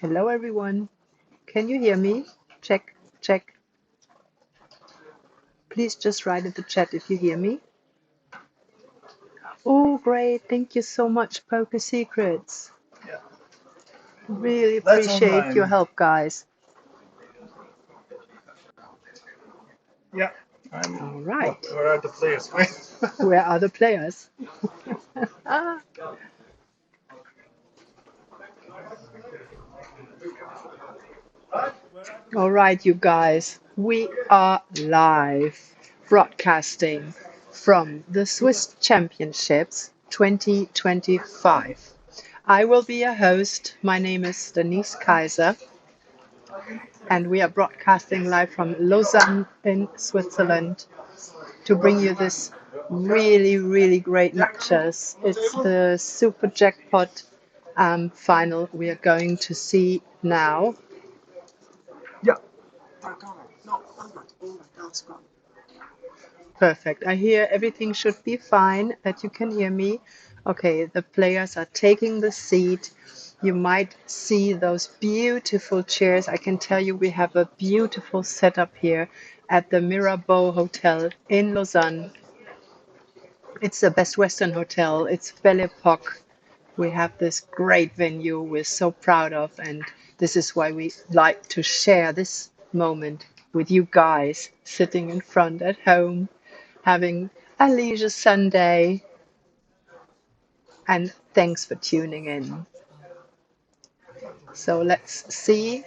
Hello, everyone. Can you hear me? Check, check. Please just write in the chat if you hear me. Oh, great. Thank you so much, Poker Secrets. Yeah, Really that's appreciate your online. help, guys. Yeah, I'm. All Well, right. where are the players? Wait. Where are the players? Ah. All right, you guys. We are live broadcasting from the Swiss Championships 2025. I will be your host. My name is Denise Kaiser, and we are broadcasting live from Lausanne in Switzerland to bring you this really great matches. It's the Super Jackpot final we are going to see now. Yeah. Perfect. I hear everything should be fine, that you can hear me. Okay, the players are taking the seat. You might see those beautiful chairs. I can tell you we have a beautiful setup here at the Mirabeau Hotel in Lausanne. It's the Best Western Hotel. It's Belle Epoque. We have this great venue we're so proud of, and this is why we like to share this moment with you guys sitting in front at home, having a leisure Sunday, and thanks for tuning in. So let's see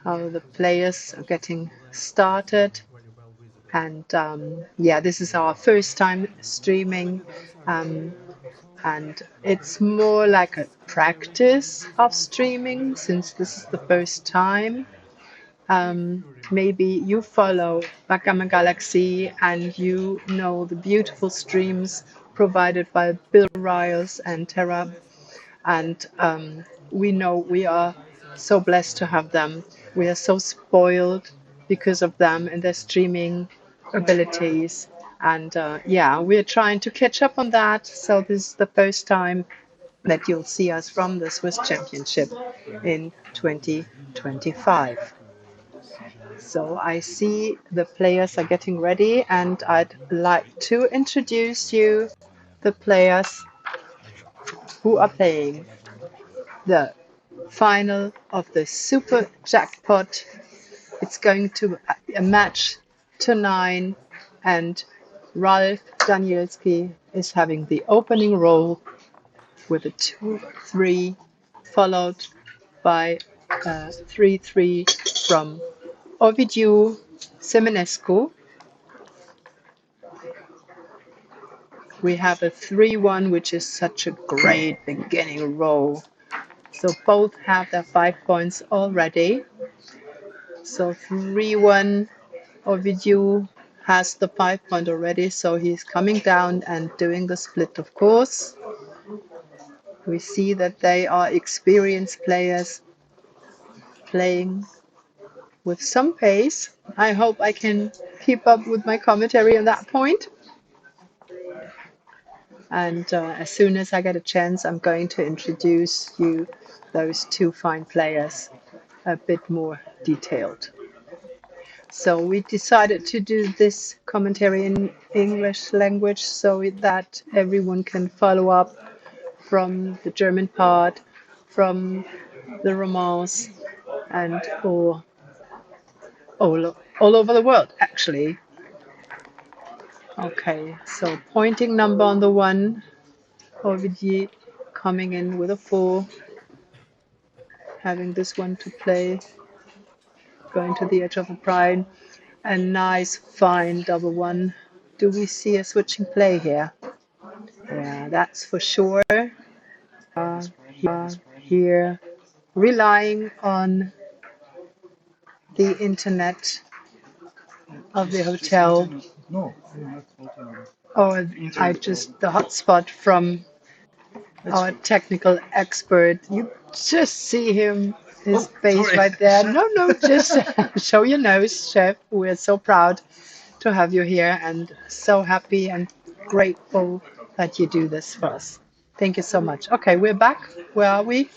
how the players are getting started. And yeah, this is our first time streaming. Um, and it's more like a practice of streaming since this is the first time. Maybe you follow Backgammon Galaxy and you know the beautiful streams provided by Bill Riles and Terra, and we know we are so blessed to have them. We are so spoiled because of them and their streaming abilities. And yeah, we're trying to catch up on that. So this is the first time that you'll see us from the Swiss Championship in 2025. So I see the players are getting ready, and I'd like to introduce you the players who are playing the final of the Super Jackpot. It's going to be a match to 9, and Ralph Danielski is having the opening roll with a 2-3, followed by a 3-3 from Ovidiu Semenescu. We have a 3-1, which is such a great beginning roll. So both have their 5 points already. So 3-1, Ovidiu has the 5 point already, so he's coming down and doing the split, of course. We see that they are experienced players playing with some pace. I hope I can keep up with my commentary on that point. And as soon as I get a chance, I'm going to introduce you those two fine players a bit more detailed. So we decided to do this commentary in English language so that everyone can follow up from the German part, from the Romance, and all over the world, actually. Okay, so pointing number on the 1, Ovidiu coming in with a 4, having this one to play, going to the edge of the prime. A nice, fine double 1. Do we see a switching play here? Yeah, that's for sure. Here, relying on the internet of the hotel. No, not hotel. Or I just the hotspot from our technical expert. You just see him, his face Sorry. right there. No, just show your nose, chef. We're so proud to have you here and so happy and grateful that you do this for us. Thank you so much. Okay, we're back. Where are we?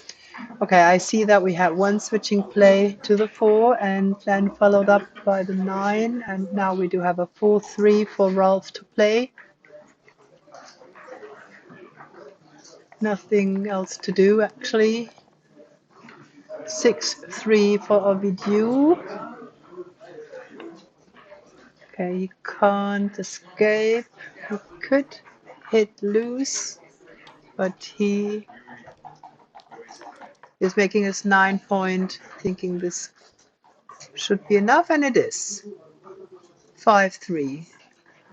Okay, I see that we had one switching play to the 4 and then followed up by the 9. And now we do have a 4-3 for Ralph to play. Nothing else to do, actually. 6-3 for Ovidiu. Okay, he can't escape. He could hit loose, but he is making his 9 point, thinking this should be enough, and it is. 5-3.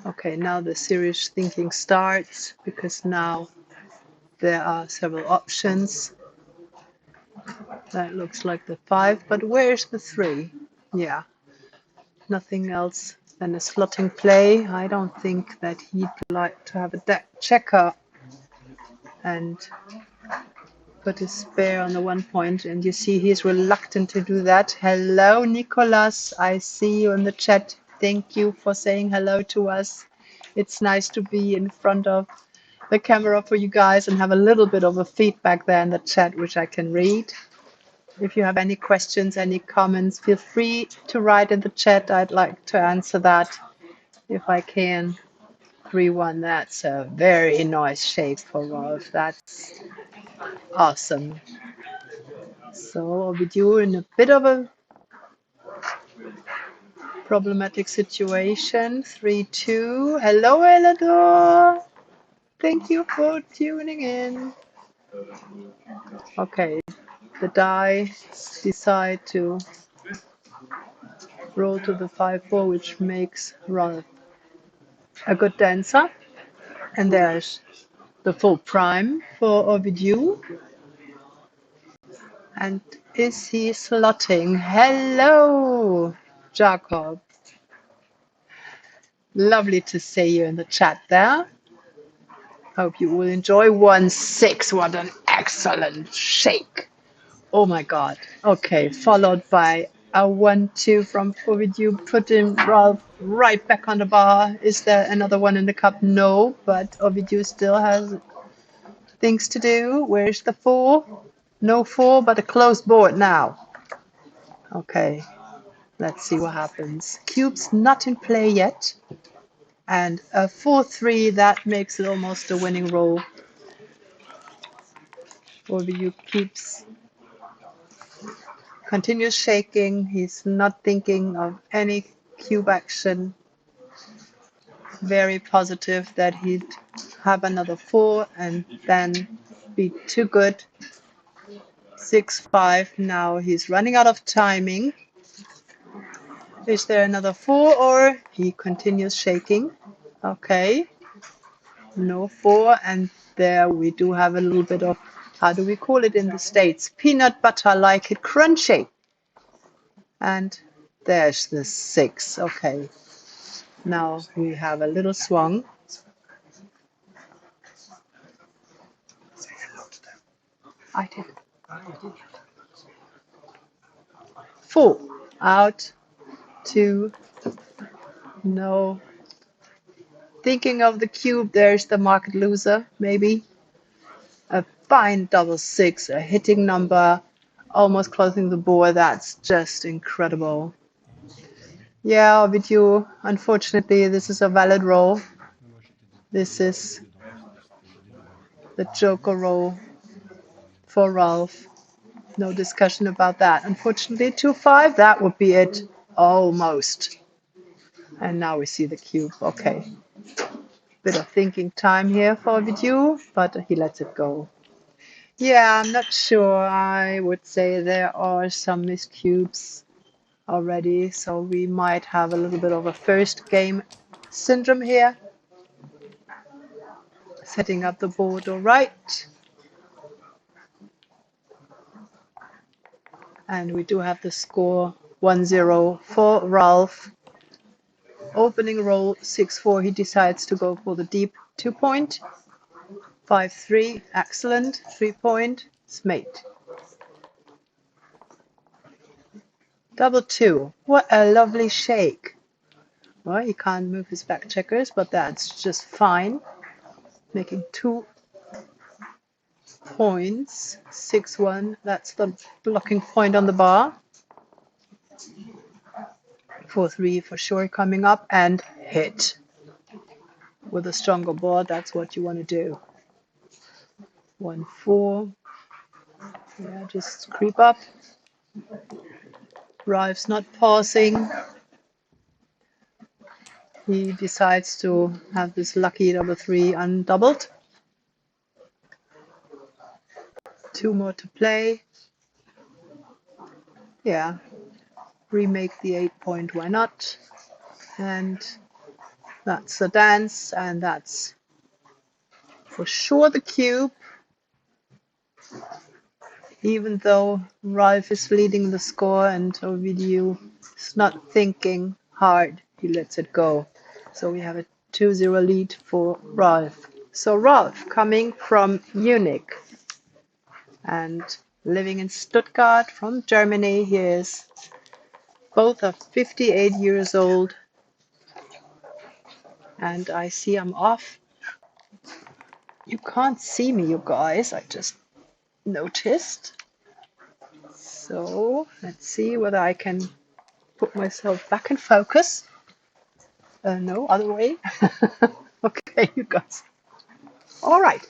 Okay, now the serious thinking starts, because now there are several options. That looks like the 5, but where's the 3? Yeah, nothing else than a slotting play. I don't think that he'd like to have a deck checker and put his spare on the 1 point, and you see he's reluctant to do that. Hello, Nicolas. I see you in the chat. Thank you for saying hello to us. It's nice to be in front of the camera for you guys and have a little bit of a feedback there in the chat, which I can read. If you have any questions, any comments, feel free to write in the chat. I'd like to answer that if I can. 3-1, that's a very nice shape for Rolf. That's awesome. So Ovidiu in a bit of a problematic situation. 3-2. Hello, Elador. Thank you for tuning in. Okay, the die decide to roll to the 5-4, which makes Rolf a good dancer. And there's the full prime for Ovidiu. And is he slotting? Hello, Jacob. Lovely to see you in the chat there. Hope you will enjoy 1-6. What an excellent shake. Oh my God. Okay, followed by a 1-2 from Ovidiu, putting Ralph right back on the bar. Is there another one in the cup? No, but Ovidiu still has things to do. Where's the 4? No 4, but a closed board now. Okay, let's see what happens. Cube's not in play yet. And a 4-3, that makes it almost a winning roll. Ovidiu continues shaking. He's not thinking of any cube action. Very positive that he'd have another 4 and then be too good. 6-5. Now he's running out of timing. Is there another 4 or he continues shaking? Okay. No 4, and there we do have a little bit of, how do we call it in the States? Peanut butter like it crunchy. And there's the 6. Okay. Now we have a little swung. I did. 4. Out. 2. No. Thinking of the cube, there's the market loser, maybe. A fine double 6, a hitting number, almost closing the board. That's just incredible. Yeah, Ovidiu, unfortunately, this is a valid roll. This is the Joker roll for Ralph. No discussion about that. Unfortunately, 2-5, that would be it. Almost. And now we see the cube. Okay. Bit of thinking time here for Ovidiu, but he lets it go. Yeah, I'm not sure. I would say there are some missed cubes already, so we might have a little bit of a first game syndrome here. Setting up the board all right. And we do have the score 1-0 for Ralph. Opening roll 6-4, he decides to go for the deep 2 point. 5-3, excellent. 3 point, it's mate. Double 2, what a lovely shake. Well, he can't move his back checkers, but that's just fine. Making 2 points. 6-1. That's the blocking point on the bar. 4-3 for sure coming up and hit. With a stronger board, that's what you want to do. 1-4. Yeah, just creep up. Ralph's not pausing. He decides to have this lucky double 3 undoubled. 2 more to play. Yeah, remake the 8-point, why not? And that's the dance, and that's for sure the cube. Even though Ralph is leading the score and Ovidiu is not thinking hard, he lets it go. So we have a 2-0 lead for Ralph. So Ralph, coming from Munich and living in Stuttgart from Germany, he is both are 58 years old. And I see I'm off. You can't see me, you guys. I just noticed. So let's see whether I can put myself back in focus. No, other way. Okay, you guys. All right.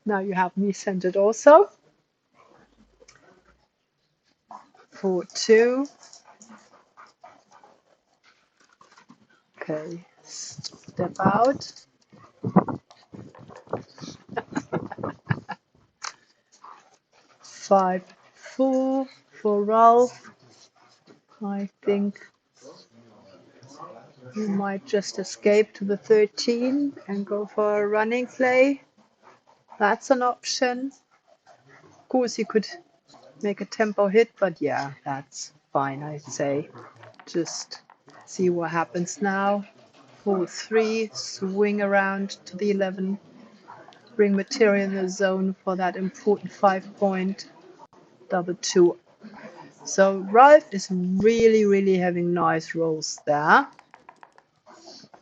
Now you have me centered also. 4-2. Okay, step out. 5-4 for Ralph. I think you might just escape to the 13 and go for a running play. That's an option. Of course, you could make a tempo hit, but yeah, that's fine, I'd say. Just see what happens now. 4-3, swing around to the 11, bring material in the zone for that important 5-point double 2. So Ralph is really having nice rolls there.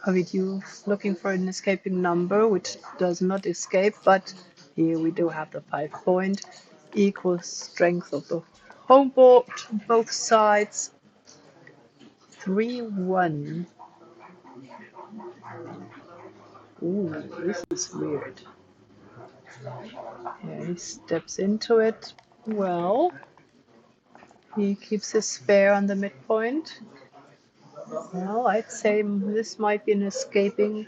Ovidiu looking for an escaping number, which does not escape, but here we do have the 5-point. Equal strength of the home board on both sides. 3-1. Ooh, this is weird. Yeah, he steps into it. Well, he keeps his spare on the midpoint. Well, I'd say this might be an escaping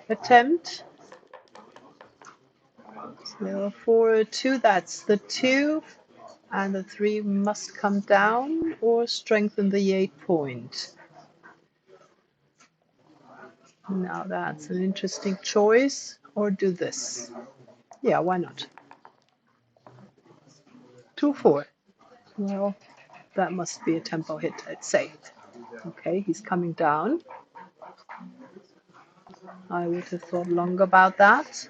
attempt. So 4-2, that's the 2. And the 3 must come down or strengthen the 8-point. Now that's an interesting choice. Or do this. Yeah, why not? 2-4. Well, that must be a tempo hit, I'd say. Okay, he's coming down. I would have thought long about that.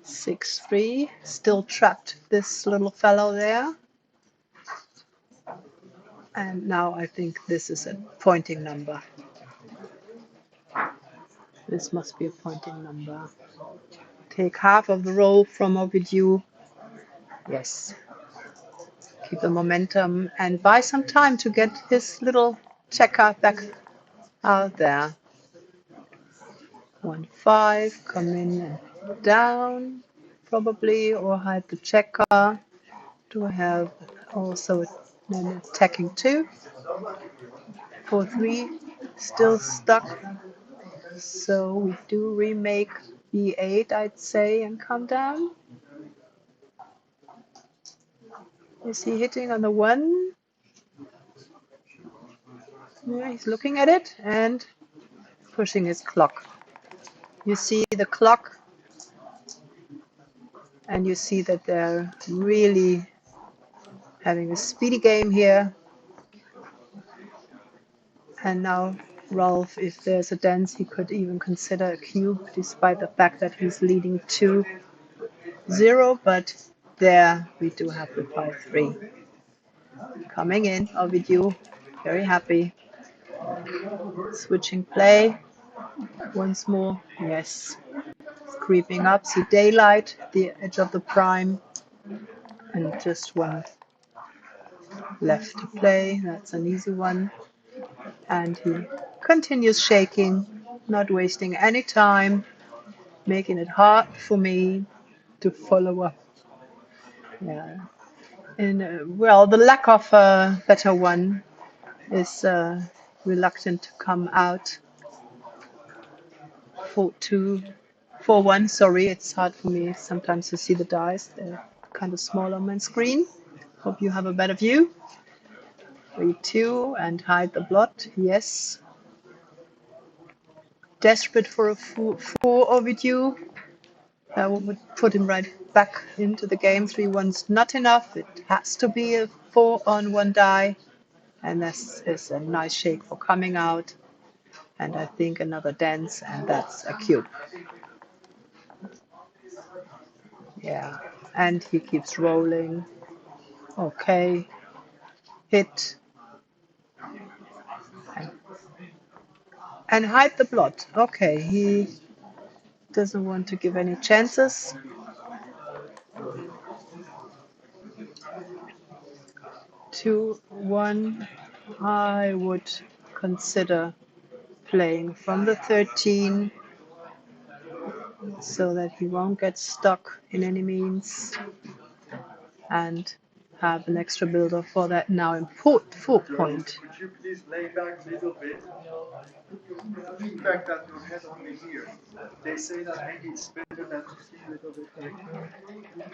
6-3, still trapped this little fellow there. And now I think this is a pointing number. This must be a pointing number. Take half of the roll from Ovidiu. Yes. Keep the momentum and buy some time to get his little checker back out there. 1-5, come in and down probably, or hide the checker. Do I have also an attacking 2? 4-3, still stuck. So we do remake B8, I'd say, and come down. Is he hitting on the 1? Yeah, he's looking at it and pushing his clock. You see the clock, and you see that they're really having a speedy game here. And now Ralph, if there's a dance, he could even consider a cube, despite the fact that he's leading 2-0. But there we do have the 5-3. Coming in, Ovidiu, very happy. Switching play. Once more. Yes. Creeping up. See daylight, the edge of the prime. And just one left to play. That's an easy one. And he continues shaking, not wasting any time, making it hard for me to follow up. Yeah. And well, the lack of a better one is reluctant to come out. 4-2, 4-1. Sorry, it's hard for me sometimes to see the dice. They're kind of small on my screen. Hope you have a better view. 3-2 and hide the blot. Yes. Desperate for a 4 Ovidiu. That would put him right back into the game. 3-1's not enough. It has to be a 4 on one die. And this is a nice shake for coming out. And I think another dance, and that's a cube. Yeah. And he keeps rolling. Okay. Hit. And hide the blot. Okay. He doesn't want to give any chances. 2-1. I would consider playing from the 13 so that he won't get stuck in any means and have an extra builder for that now important 4 point. Could you please lay back a little bit? Lean back that your head only here. They say that maybe it's better that you see a little bit like that.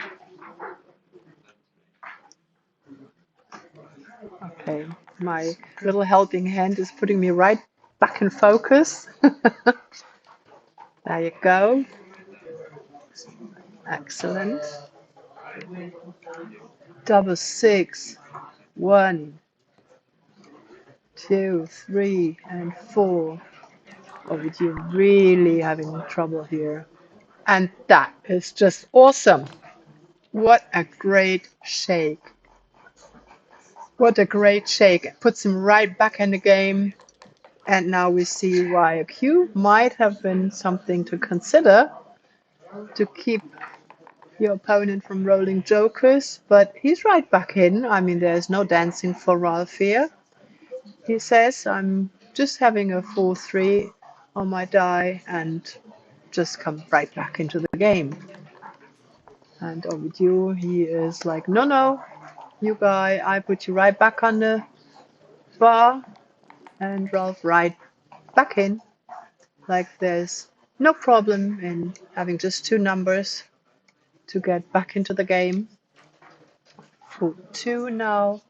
Okay, my little helping hand is putting me right back in focus. There you go. Excellent. Double 6. 1, 2, 3, and 4. Oh, you're really having trouble here. And that is just awesome. What a great shake. What a great shake. It puts him right back in the game. And now we see why a Q might have been something to consider to keep your opponent from rolling jokers. But he's right back in. I mean, there's no dancing for Ralph here. He says, I'm just having a 4-3 on my die and just come right back into the game. And Ovidiu, he is like, no, no, you guy, I put you right back on the bar. And Ralph right back in. Like there's no problem in having just 2 numbers to get back into the game. 4-2 now.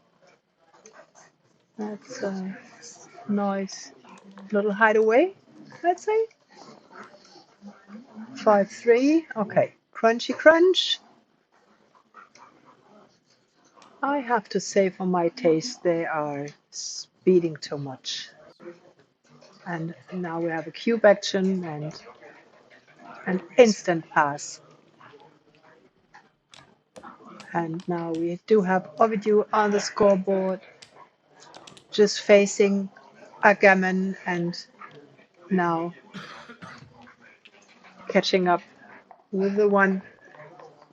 That's a nice little hideaway, I'd say. 5-3. Okay, crunchy crunch. I have to say, for my taste, they are speeding too much. And now we have a cube action and an instant pass. And now we do have Ovidiu on the scoreboard, just facing a gammon and now catching up with the 1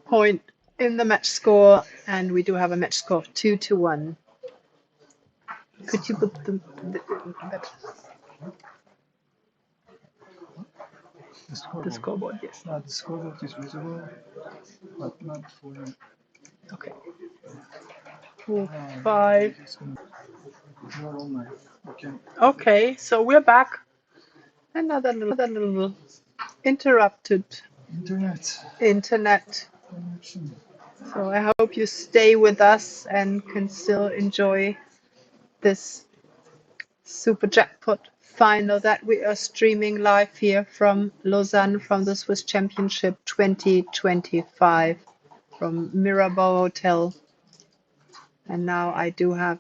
point in the match score. And we do have a match score of 2-1. Could you put the scoreboard? Yes. The scoreboard is visible, but not for you. Okay. 4-5. Not online. Okay. Okay, so we're back. Another little interrupted internet. So I hope you stay with us and can still enjoy this super jackpot final that we are streaming live here from Lausanne, from the Swiss Championship 2025 from Mirabeau Hotel. And now I do have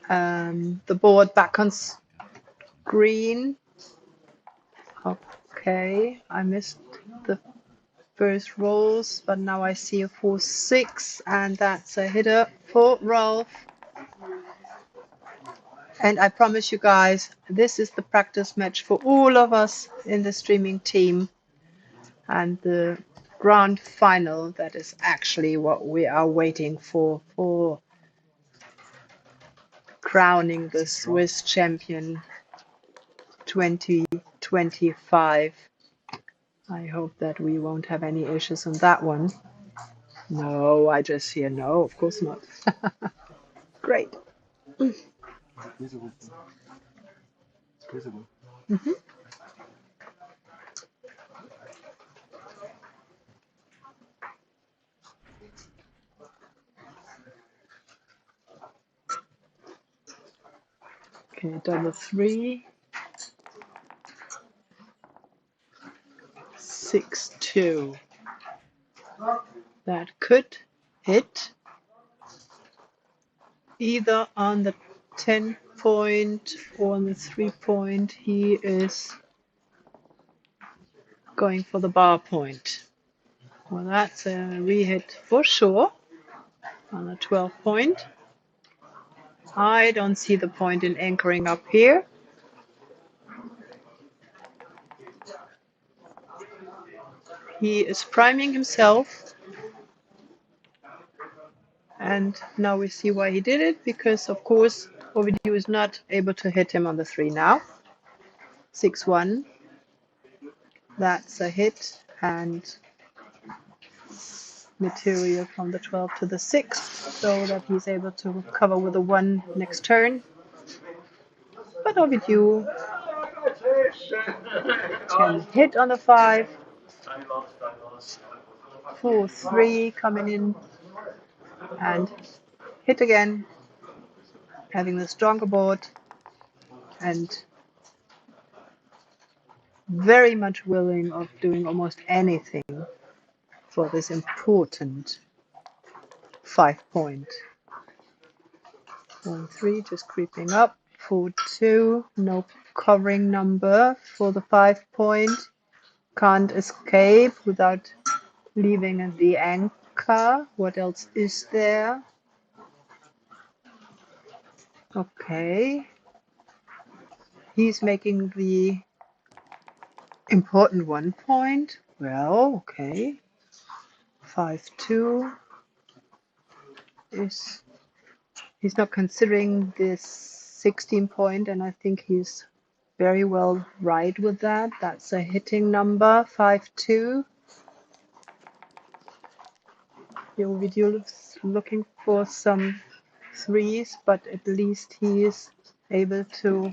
the board back on screen. Okay, I missed the first rolls, but now I see a 4-6, and that's a hitter for Ralph. And I promise you guys, this is the practice match for all of us in the streaming team. And the grand final, that is actually what we are waiting for crowning the Swiss champion 2025. I hope that we won't have any issues on that one. No, I just hear no, of course not. Great. Mhm. Okay, double 3, 6, 2. That could hit either on the 10 point or on the 3 point. He is going for the bar point. Well, that's a re-hit for sure on the 12 point. I don't see the point in anchoring up here. He is priming himself. And now we see why he did it, because of course Ovidiu is not able to hit him on the 3 now. 6-1. That's a hit, and material from the 12 to the 6, so that he's able to cover with a 1 next turn. But Ovidiu can hit on the 5. 4-3 coming in and hit again, having the stronger board and very much willing of doing almost anything for this important 5 point. 1-3 just creeping up. 4-2, no covering number for the 5 point. Can't escape without leaving the anchor. What else is there? Okay. He's making the important 1 point. Well, okay. 5-2 is, he's not considering this 16 point, and I think he's very well right with that. That's a hitting number, 5-2. The Ovidiu is looking for some 3s, but at least he is able to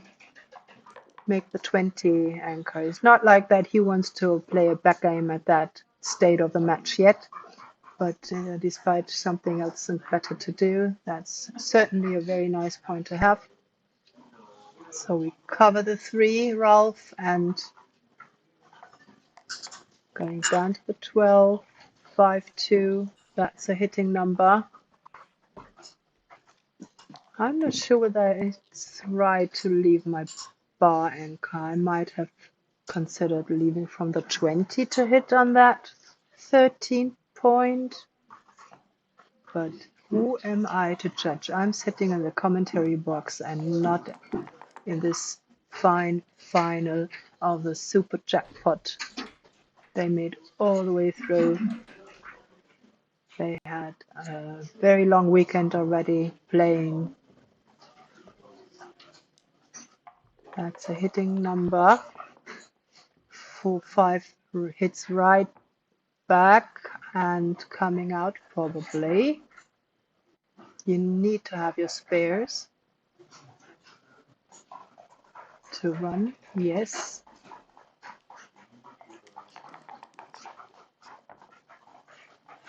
make the 20 anchor. It's not like that he wants to play a back game at that state of the match yet, but despite something else and better to do, that's certainly a very nice point to have. So we cover the 3, Ralph, and going down to the 12, 5-2. That's a hitting number. I'm not sure whether it's right to leave my bar anchor. I might have considered leaving from the 20 to hit on that 13 point. But who am I to judge? I'm sitting in the commentary box and not in this fine final of the super jackpot. They made all the way through. They had a very long weekend already playing. That's a hitting number. 4-5 hits right back and coming out probably. You need to have your spares to run. Yes.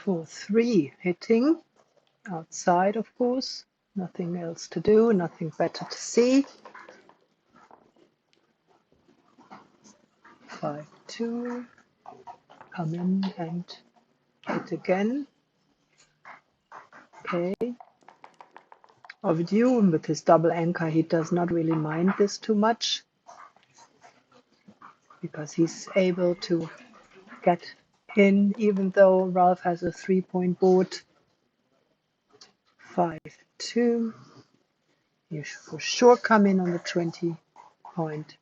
4-3 hitting outside, of course. Nothing else to do, nothing better to see. 5-2. Come in and hit again. Okay. Ovidiu, with his double anchor, he does not really mind this too much, because he's able to get in, even though Ralph has a 3-point board. 5-2. You should for sure come in on the 20 point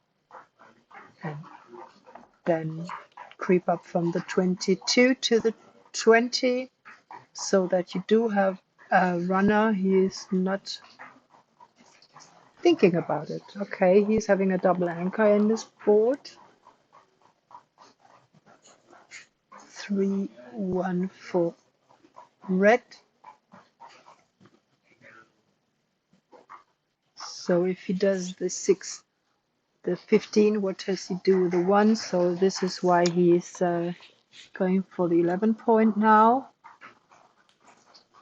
and then creep up from the 22 to the 20 so that you do have a runner. He is not thinking about it. Okay, he's having a double anchor in this board. 3, 1 for red. So if he does the 6, the 15, what does he do with the 1? So this is why he is going for the 11 point now.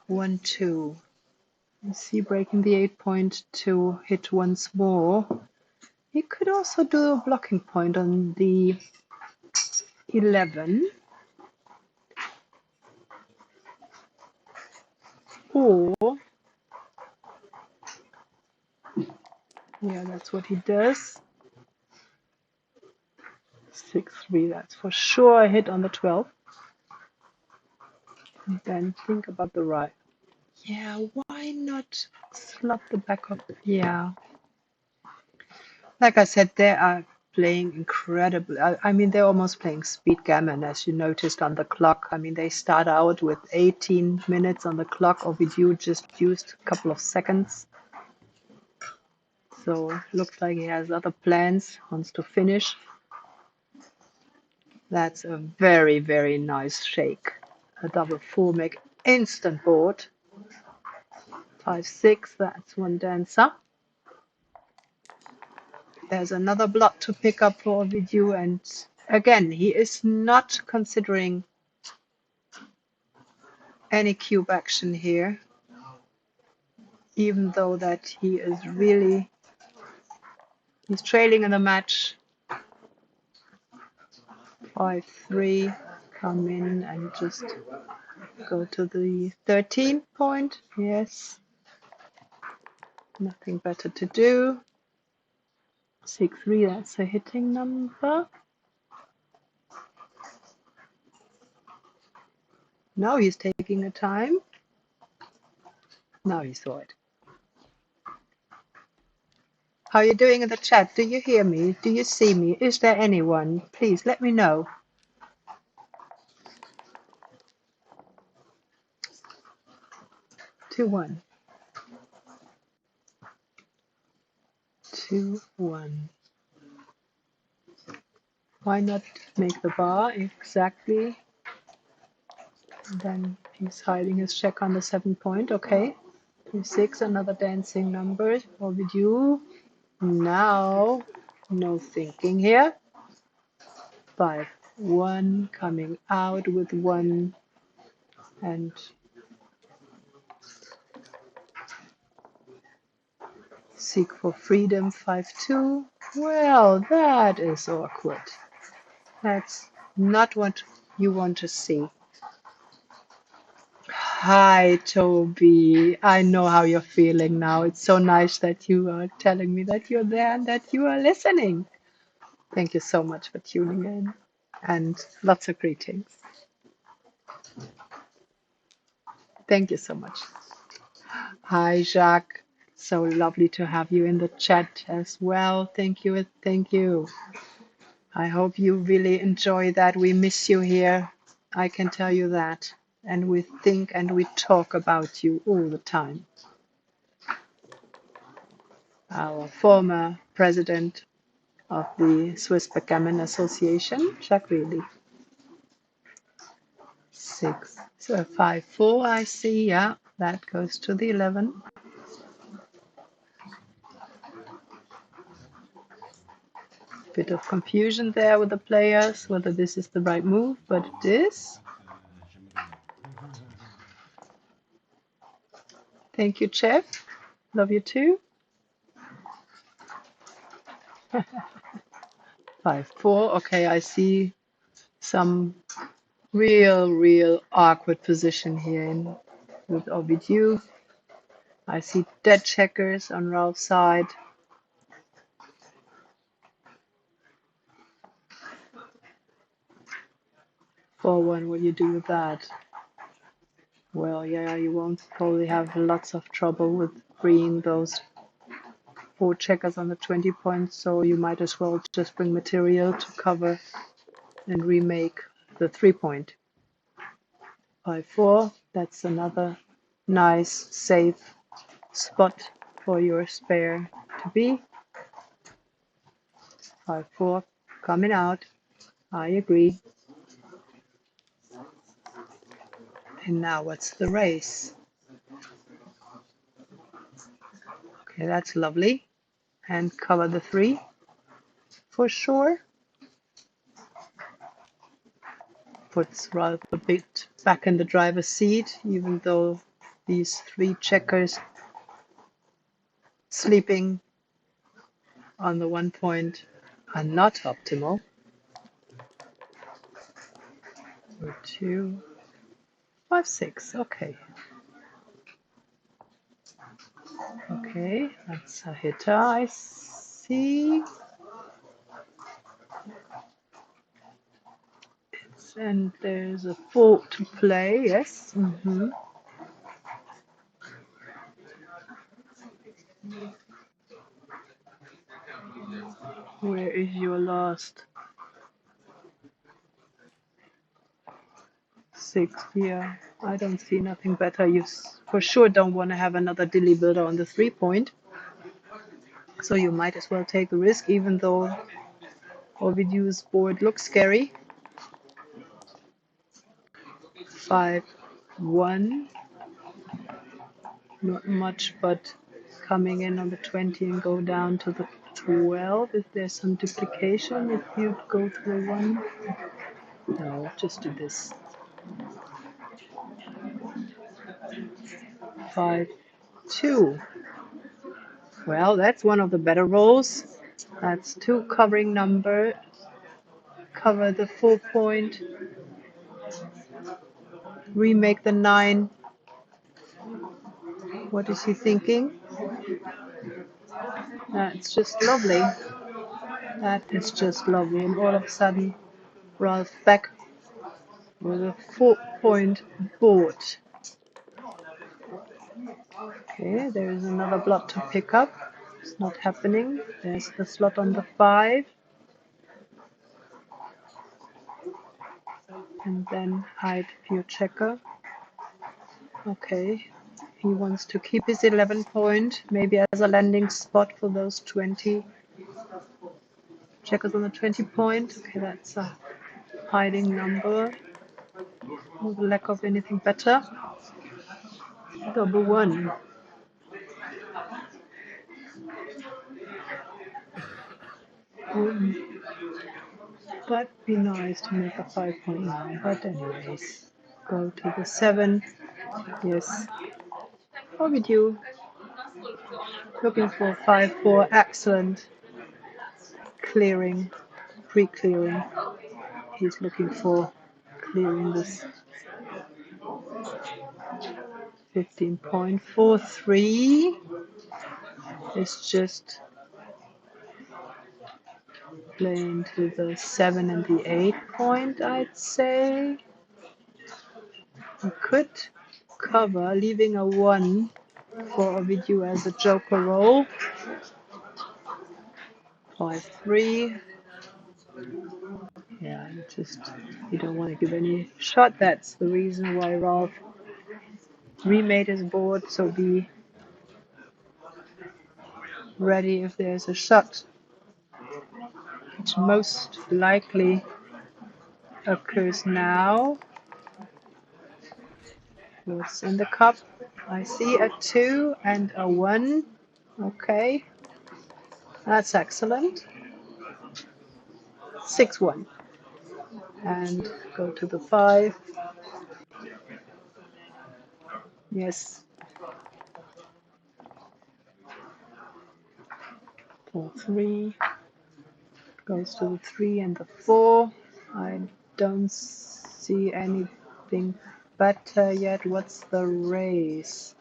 1, 2. Is he breaking the 8 point to hit once more? He could also do a blocking point on the 11. Or, yeah, that's what he does. 6, 3, that's for sure a hit on the 12. And then think about the right. Yeah, why not slot the back of? Yeah. Like I said, they are playing incredibly. I mean, they're almost playing speed gammon, as you noticed on the clock. I mean, they start out with 18 minutes on the clock. Ovidiu just used a couple of seconds. So looks like he has other plans, wants to finish. That's a very, very nice shake. A double full make instant board. 5, 6, that's one dancer. There's another block to pick up for Ovidiu, and again, he is not considering any cube action here, even though that he is really, he's trailing in the match. 5, 3, come in and just go to the 13 point. Yes, nothing better to do. 6, 3, that's a hitting number. Now he's taking a time. Now he saw it. How are you doing in the chat? Do you hear me? Do you see me? Is there anyone? Please let me know. Two, 1. 2, 1. Why not make the bar exactly? Then he's hiding his check on the 7 point. Okay. 3, 6, another dancing number. Ovidiu. Now, no thinking here. 5, 1, coming out with 1 and seek for freedom. 5, 2. Well, that is awkward. That's not what you want to see. Hi, Toby. I know how you're feeling now. It's so nice that you are telling me that you're there and that you are listening. Thank you so much for tuning in and lots of greetings. Thank you so much. Hi, Jacques. So lovely to have you in the chat as well. Thank you. Thank you. I hope you really enjoy that. We miss you here. I can tell you that. And we think and we talk about you all the time. Our former president of the Swiss Backgammon Association, Jacques Really. 6, so 5, 4, I see, yeah, that goes to the 11. Bit of confusion there with the players, whether this is the right move, but it is. Thank you, Chef. Love you too. 5, 4, okay, I see some real awkward position here with Ovidiu. I see dead checkers on Ralph's side. 4, 1, what do you do with that? Well, yeah, you won't probably have lots of trouble with freeing those 4 checkers on the 20 points, so you might as well just bring material to cover and remake the 3-point. 5-4, that's another nice, safe spot for your spare to be. 5-4, coming out. I agree. And now what's the race? Okay, that's lovely. And cover the 3 for sure. Puts Ralph a bit back in the driver's seat, even though these 3 checkers sleeping on the 1 point are not optimal. 2, 5, 6, okay. Okay, that's a hitter, I see. And there's a 4 to play, yes. Where is your last 6 here? I don't see nothing better. You for sure don't want to have another dilly builder on the 3-point. So you might as well take the risk, even though Ovidiu's board looks scary. 5, 1. Not much, but coming in on the 20 and go down to the 12. Is there some duplication if you go to the 1? No, just do this. 5, 2. Well, that's one of the better rolls. That's 2 covering number. Cover the 4-point. Remake the 9. What is he thinking? That's just lovely. That is just lovely. And all of a sudden, Ralph back with a 4-point board. Okay, there is another block to pick up. It's not happening. There's the slot on the 5. And then hide your checker. Okay, he wants to keep his 11 point, maybe as a landing spot for those 20 checkers on the 20 point. Okay, that's a hiding number. With lack of anything better. Double 1. But be nice to make a 5.9. But anyways, go to the 7. Yes. Ovidiu. Looking for 5-4. Excellent. Clearing. Pre-clearing. He's looking for clearing this 15.43 is just playing to the 7 and the 8 point, I'd say. We could cover, leaving a 1 for Ovidiu as a joker roll. 5-3. Yeah, you don't want to give any shot. That's the reason why Ralph remade his board, so be ready if there's a shot, which most likely occurs now. What's in the cup? I see a 2 and a 1. Okay, that's excellent. 6-1. And go to the 5. Yes. 4-3. Goes to the 3 and the 4. I don't see anything better yet. What's the race?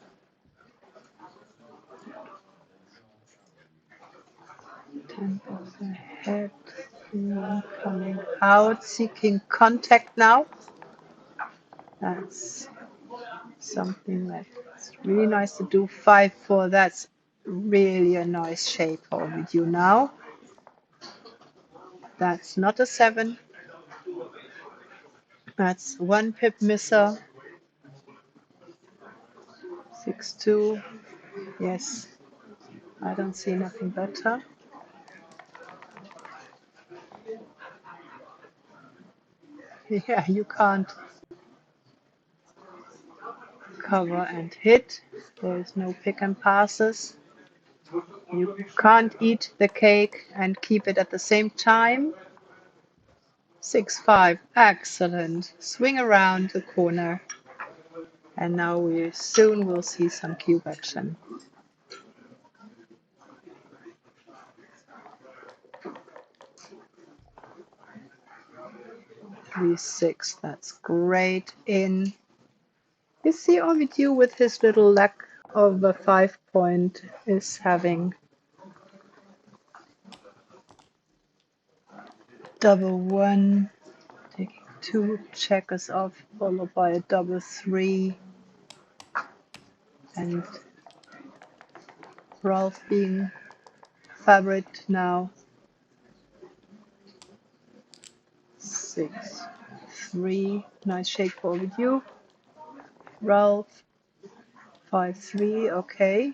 10 points ahead. Coming out, seeking contact now. That's something that's really nice to do. 5-4. That's really a nice shape for Ovidiu now. That's not a 7. That's 1 pip misser. 6-2. Yes, I don't see nothing better. Yeah, you can't cover and hit. There is no pick and passes. You can't eat the cake and keep it at the same time. 6-5, excellent. Swing around the corner. And now we soon will see some cube action. 3-6, that's great. In. You see Ovidiu with his little lack of a 5-point is having double 1, taking 2 checkers off, followed by a double 3, and Ralph being favorite now. 6-3, nice shake for Ovidiu. Ralph 5-3, okay.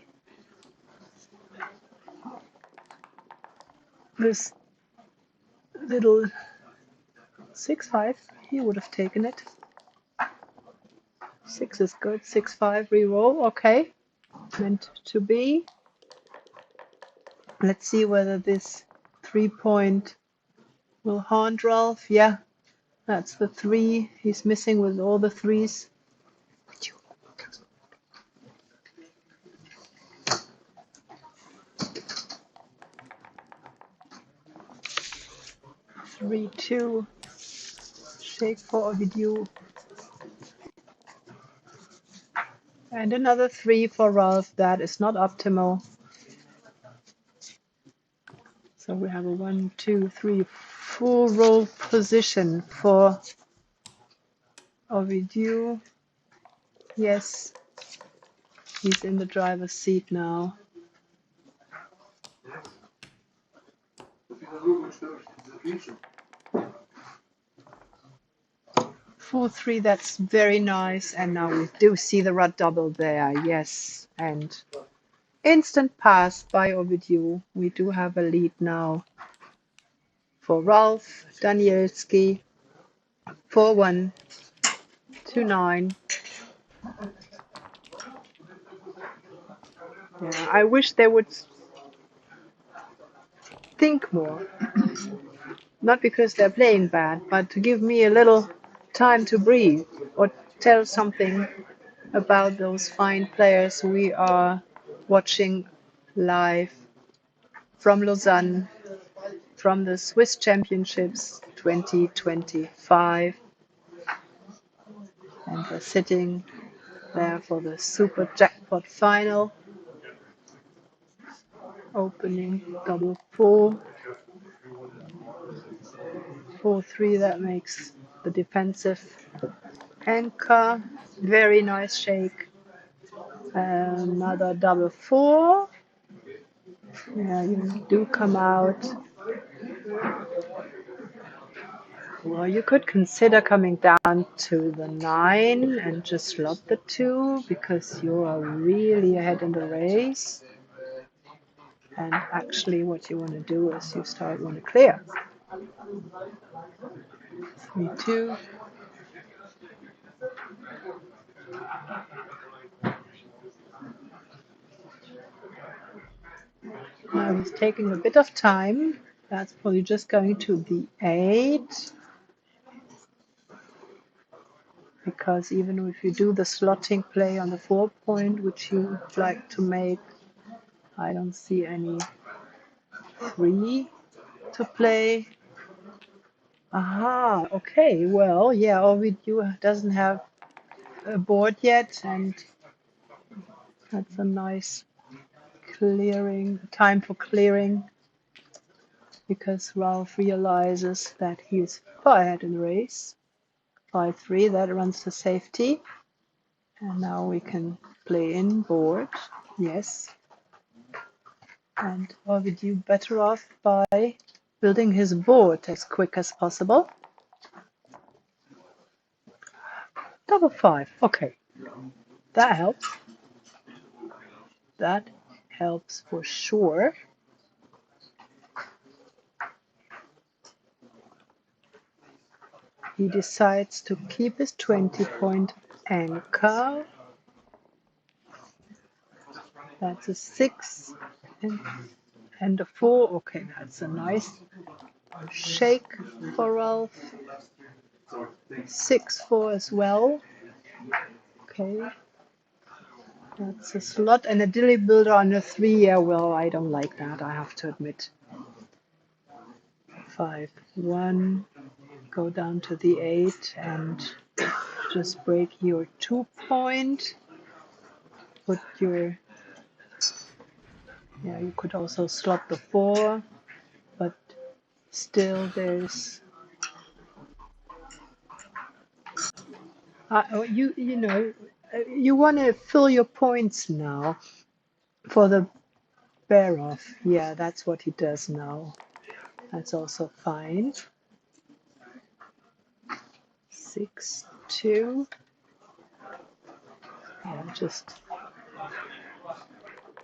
This little 6-5, he would have taken it. 6 is good. 6-5 reroll. Okay, meant to be. Let's see whether this 3-point will haunt Ralph. Yeah, that's the 3 he's missing with all the 3s. 3-2. Shake for Ovidiu. And another 3 for Ralph. That is not optimal. So we have a 1, 2, 3 full roll position for Ovidiu. Yes, he's in the driver's seat now. 4-3, that's very nice. And now we do see the red double there. Yes, and instant pass by Ovidiu. We do have a lead now for Ralph. Danielski 4-1 to 9. Yeah, I wish they would think more. Not because they're playing bad, but to give me a little time to breathe or tell something about those fine players we are watching live from Lausanne, from the Swiss Championships 2025. And we're sitting there for the Super Jackpot final. Opening double 4. 4-3, that makes the defensive anchor. Very nice shake. Another double 4. Yeah, you do come out. Well, you could consider coming down to the 9 and just slot the 2 because you are really ahead in the race. And actually what you want to do is you want to clear. 3-2. Now he's taking a bit of time. That's probably just going to the 8. Because even if you do the slotting play on the 4-point, which you would like to make, I don't see any 3 to play. Aha, okay, well, yeah, Ovidiu doesn't have a board yet, and that's a nice time for clearing, because Ralph realizes that he is far ahead in the race. 5-3, that runs to safety. And now we can play in board. Yes. And Ovidiu better off by building his board as quick as possible. Double 5. Okay, that helps. That helps for sure. He decides to keep his 20-point anchor. That's a 6 and a 4. Okay, that's a nice shake for Ralph. 6-4 as well. Okay, that's a slot and a dilly builder on a 3. Yeah, well, I don't like that, I have to admit. 5-1. Go down to the 8 and just break your 2-point. Put your, yeah, you could also slot the 4, but still there's, you know, you want to fill your points now for the bear off. Yeah, that's what he does now. That's also fine. 6-2.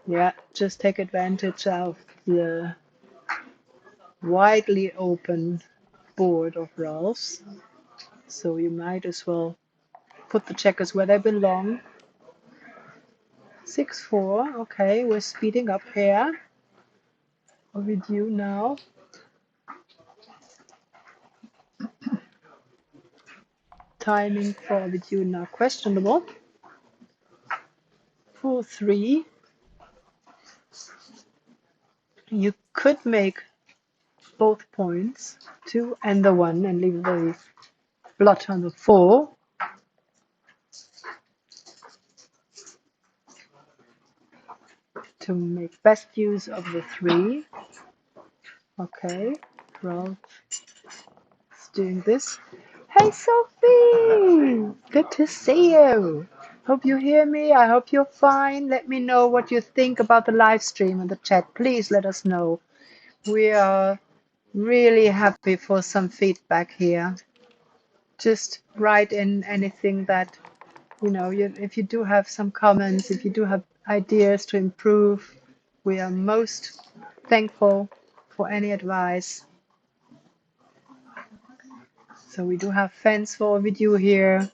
Yeah, just take advantage of the widely open board of Ralph's. So you might as well put the checkers where they belong. 6-4. Okay, we're speeding up here. Ovidiu now. Timing for Ovidiu now questionable. 4-3. You could make both points, 2 and the 1, and leave the blot on the 4. To make best use of the 3. Okay, Ralph is doing this. Hey Sophie! Good to see you. Hope you hear me. I hope you're fine. Let me know what you think about the live stream in the chat. Please let us know. We are really happy for some feedback here. Just write in anything that, you know, if you do have some comments, if you do have ideas to improve, we are most thankful for any advice. So we do have fans for Ovidiu here.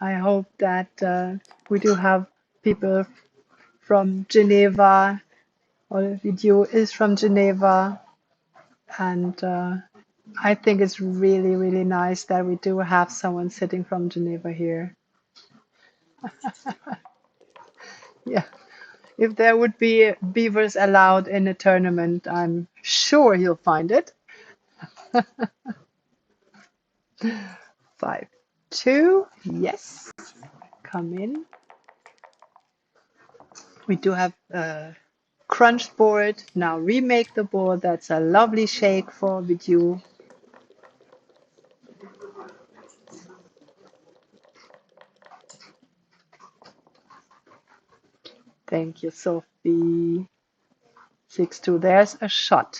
I hope that we do have people from Geneva. Ovidiu is from Geneva. And I think it's really, really nice that we do have someone sitting from Geneva here. Yeah. If there would be beavers allowed in a tournament, I'm sure he'll find it. 5-2, yes, come in. We do have a crunched board. Now remake the board. That's a lovely shake for Ovidiu. Thank you, Sophie. 6-2. There's a shot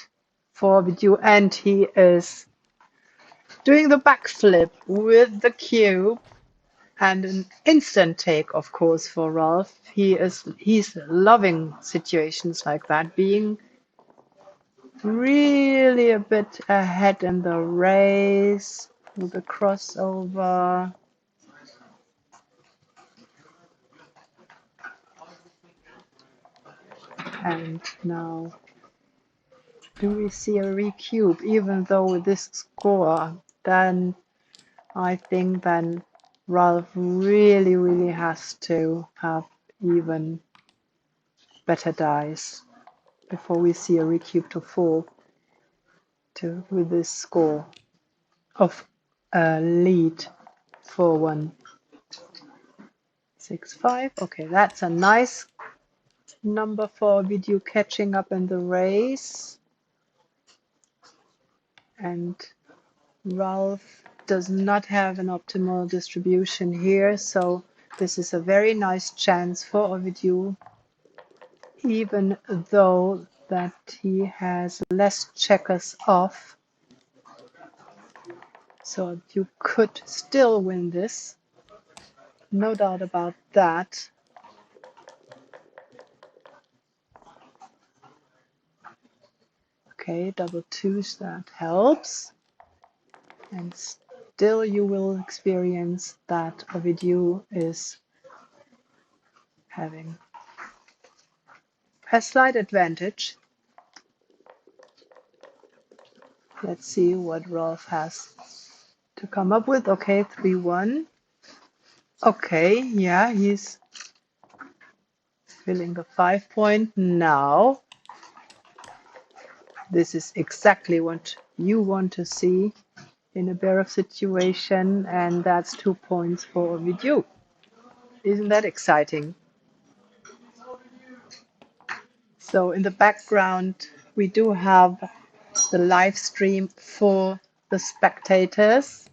for Ovidiu, and he is doing the backflip with the cube. And an instant take, of course, for Ralph. He's loving situations like that, being really a bit ahead in the race with the crossover. And now, do we see a recube? Even though with this score, then I think then Ralph really, really has to have even better dice before we see a recube to fall with this score of a lead 4-1. 6-5. Okay, that's a nice number for Ovidiu catching up in the race. And Ralph does not have an optimal distribution here, so this is a very nice chance for Ovidiu, even though that he has less checkers off, so you could still win this. No doubt about that. Okay, double twos, that helps. And still you will experience that Ovidiu is having a slight advantage. Let's see what Rolf has to come up with. Okay, 3-1. Okay, yeah, he's filling the 5 point now. This is exactly what you want to see in a bear-off situation, and that's 2 points for Ovidiu. Isn't that exciting? So in the background, we do have the live stream for the spectators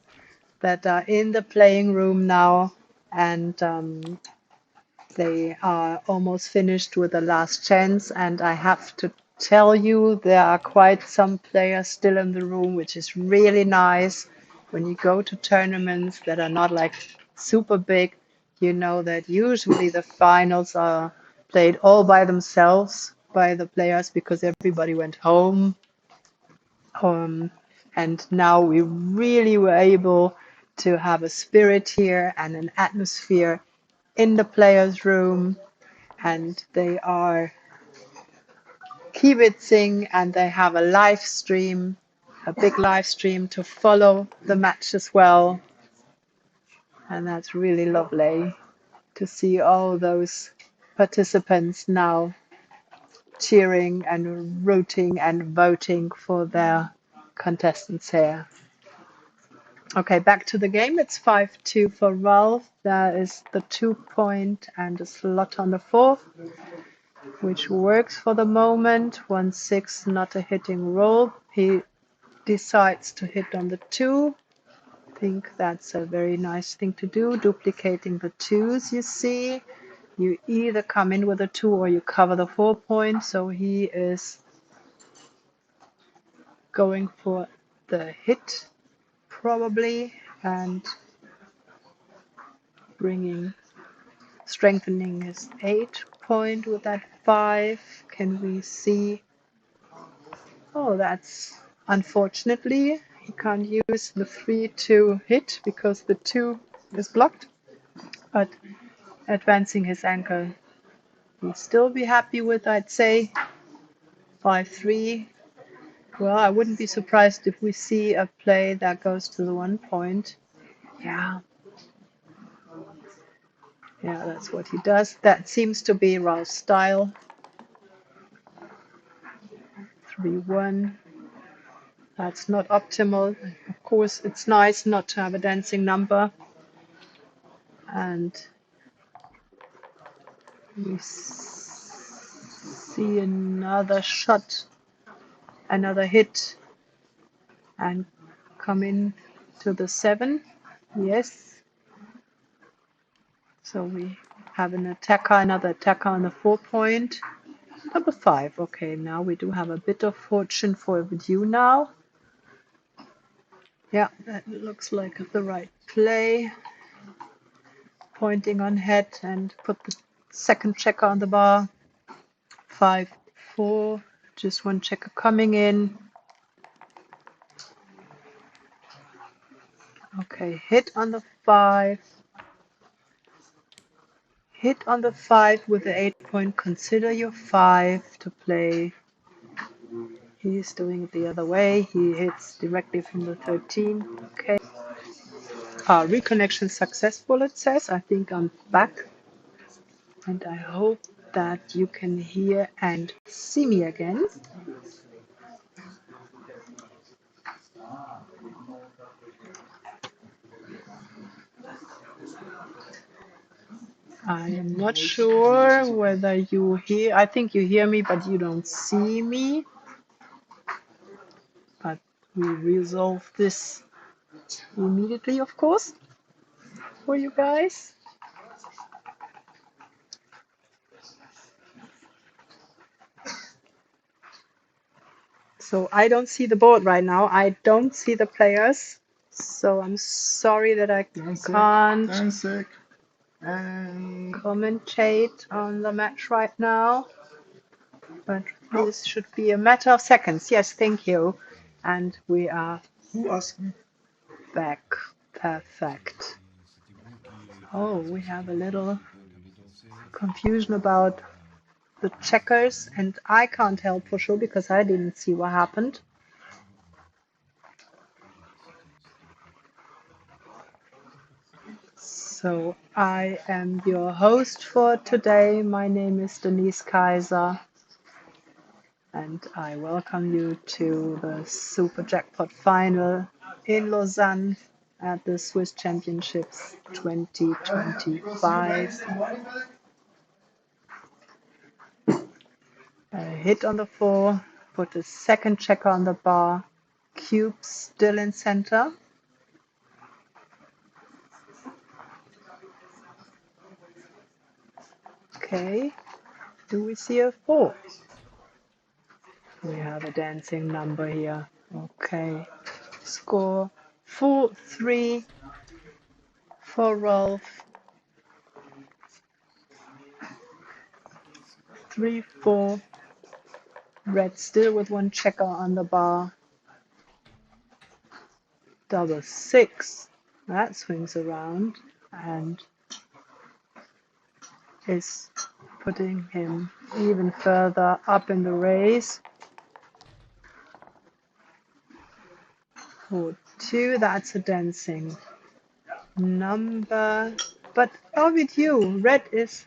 that are in the playing room now, and they are almost finished with the last chance. And I have to tell you, there are quite some players still in the room, which is really nice. When you go to tournaments that are not like super big, you know that usually the finals are played all by themselves by the players because everybody went home. And now we really were able to have a spirit here and an atmosphere in the players' room, and they are kibitzing, and they have a live stream, a big live stream to follow the match as well. And that's really lovely to see all those participants now cheering and rooting and voting for their contestants here. Okay, back to the game. It's 5-2 for Ralph. There is the 2 point and a slot on the 4th, which works for the moment. 1-6, not a hitting roll. He decides to hit on the 2. I think that's a very nice thing to do, duplicating the 2s, you see. You either come in with a 2 or you cover the 4 point. So he is going for the hit, probably, and strengthening his 8 point with that 5. Can we see? Oh, that's unfortunately, he can't use the 3 to hit because the 2 is blocked. But advancing his ankle, he'd still be happy with, I'd say, 5-3. Well, I wouldn't be surprised if we see a play that goes to the 1 point. Yeah. Yeah, that's what he does. That seems to be Ralph's style. 3-1. That's not optimal. Of course, it's nice not to have a dancing number. And we see another shot, another hit, and come in to the 7. Yes. So we have an attacker, another attacker on the 4 point. Number 5. Okay, now we do have a bit of fortune for Ovidiu now. Yeah, that looks like the right play. Pointing on head and put the second checker on the bar. 5-4. Just one checker coming in. Okay, hit on the 5. Hit on the 5 with the 8 point. Consider your 5 to play. He's doing it the other way. He hits directly from the 13. Okay. Reconnection successful, it says. I think I'm back. And I hope that you can hear and see me again. I am not sure whether you hear. I think you hear me, but you don't see me. But we resolve this immediately, of course, for you guys. So I don't see the board right now. I don't see the players. So I'm sorry that I can't commentate on the match right now. But this should be a matter of seconds. Yes, thank you. And we are back. Perfect. Oh, we have a little confusion about the checkers, and I can't help for sure because I didn't see what happened. So I am your host for today. My name is Denise Kaiser, and I welcome you to the Super Jackpot final in Lausanne at the Swiss Championships 2025. A hit on the floor, put a second checker on the bar, cube still in center. Okay, do we see a 4? We have a dancing number here. Okay, score 4-3 for Rolf. 3-4. Red still with one checker on the bar. Double 6. That swings around and is putting him even further up in the race. 4-2. That's a dancing number. But Ovidiu, red is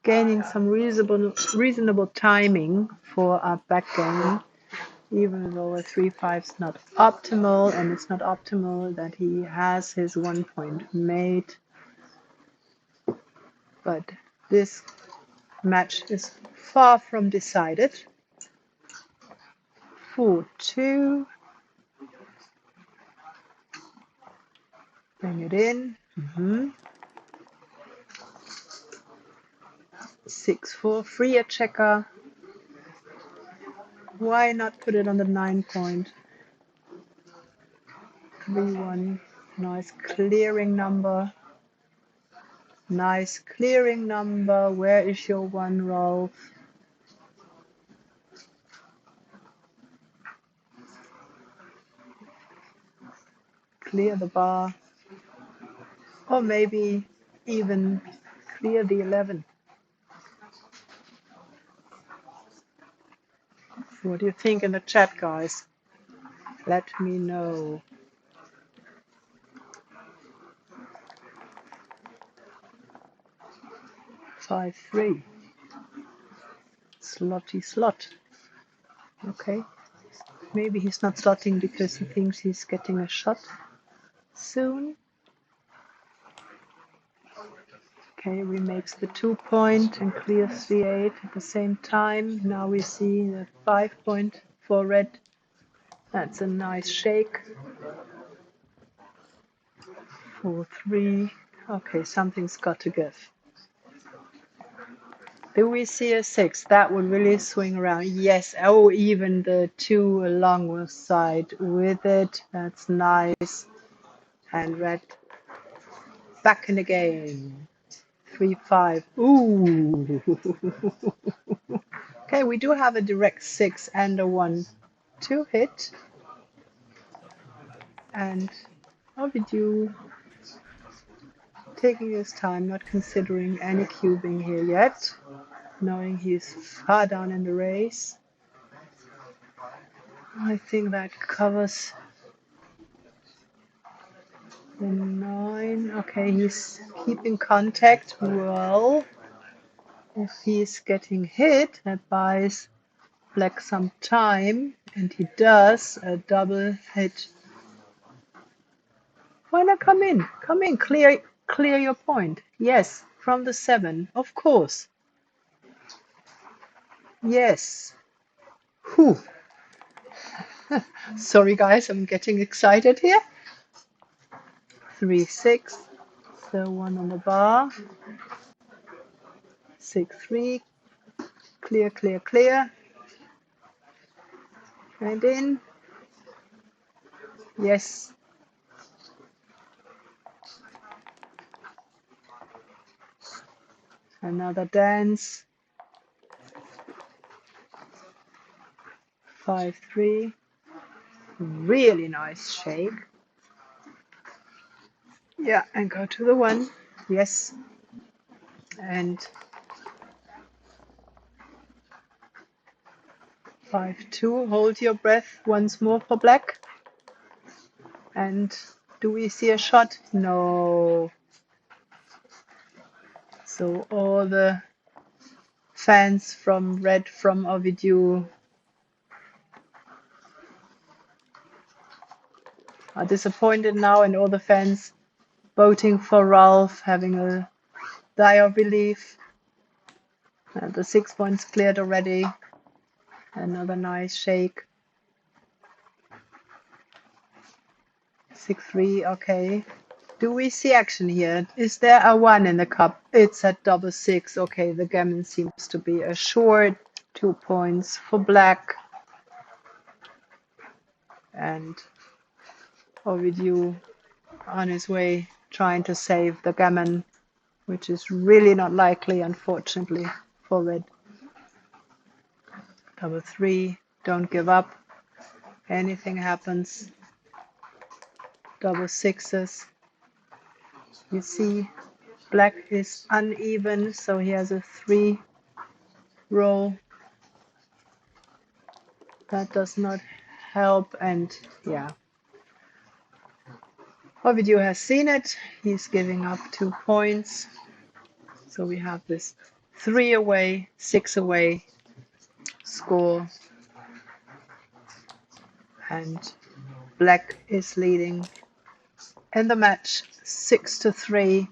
gaining some reasonable timing for a backgammon, even though a 3-5 is not optimal, and it's not optimal that he has his 1 point made. But this match is far from decided. 4-2. Bring it in. 6-4. Free a checker. Why not put it on the 9 point? 3-1. Nice clearing number. Nice clearing number. Where is your 1, Rolf? Clear the bar. Or maybe even clear the 11. What do you think in the chat, guys? Let me know. 5-3. Slotty slot. Okay. Maybe he's not slotting because he thinks he's getting a shot soon. Okay, remakes the 2 point and clears the 8 at the same time. Now we see the 5 point for red. That's a nice shake. 4-3. Okay, something's got to give. Do we see a 6? That would really swing around. Yes. Oh, even the 2 alongside with it. That's nice. And red back in the game. 3-5. Ooh. Okay, we do have a direct 6 and a 1 to hit. And Ovidiu taking his time, not considering any cubing here yet, knowing he's far down in the race. I think that covers the 9. Okay, he's keeping contact well. If he's getting hit, that buys black some time, and he does a double hit. Why not come in? Come in, clear your point. Yes, from the 7, of course. Yes. Whew. Sorry guys, I'm getting excited here. 3-6. So 1 on the bar. 6-3. Clear, clear, clear. And in. Yes. Another dance. 5-3. Really nice shake. Yeah, and go to the 1. Yes. And 5-2. Hold your breath once more for black. And do we see a shot? No. So all the fans from red from Ovidiu are disappointed now, and all the fans voting for Ralph, having a sigh of relief. The 6 points cleared already. Another nice shake. 6-3, okay. Do we see action here? Is there a 1 in the cup? It's at double 6. Okay, the gammon seems to be assured. 2 points for black. And Ovidiu on his way trying to save the gammon, which is really not likely, unfortunately, for red. Double 3, don't give up. Anything happens. Double 6s. You see, black is uneven, so he has a 3 roll. That does not help, and yeah. Ovidiu has seen it. He's giving up 2 points. So we have this 3 away, 6 away score. And black is leading in the match 6-3.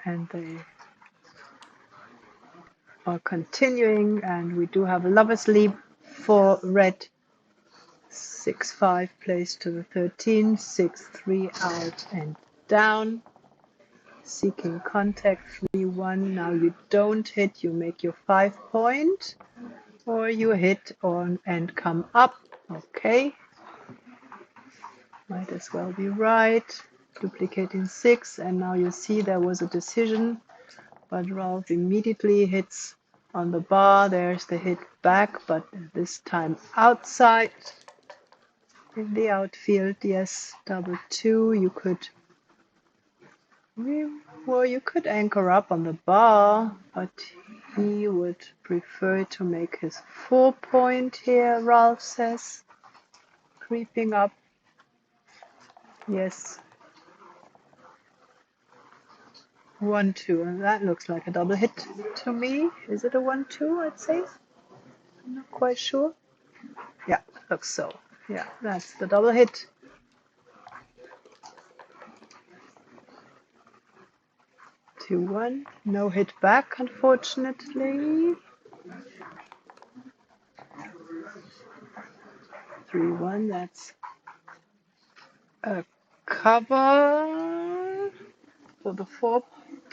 And they are continuing, and we do have a lover's leap for red. 6-5 plays to the 13, 6-3 out and down. Seeking contact, 3-1. Now you don't hit, you make your 5 point, or you hit on and come up. Okay. Might as well be right. Duplicating 6, and now you see there was a decision, but Ralph immediately hits on the bar. There's the hit back, but this time outside in the outfield. Yes, double 2. You could, well, you could anchor up on the bar, but he would prefer to make his 4 point here, Ralph says. Creeping up. Yes. 1-2, and that looks like a double hit to me. Is it a 1-2? I'd say. I'm not quite sure. Yeah, looks so. Yeah, that's the double hit. 2-1. No hit back, unfortunately. 3-1. That's a cover for the 4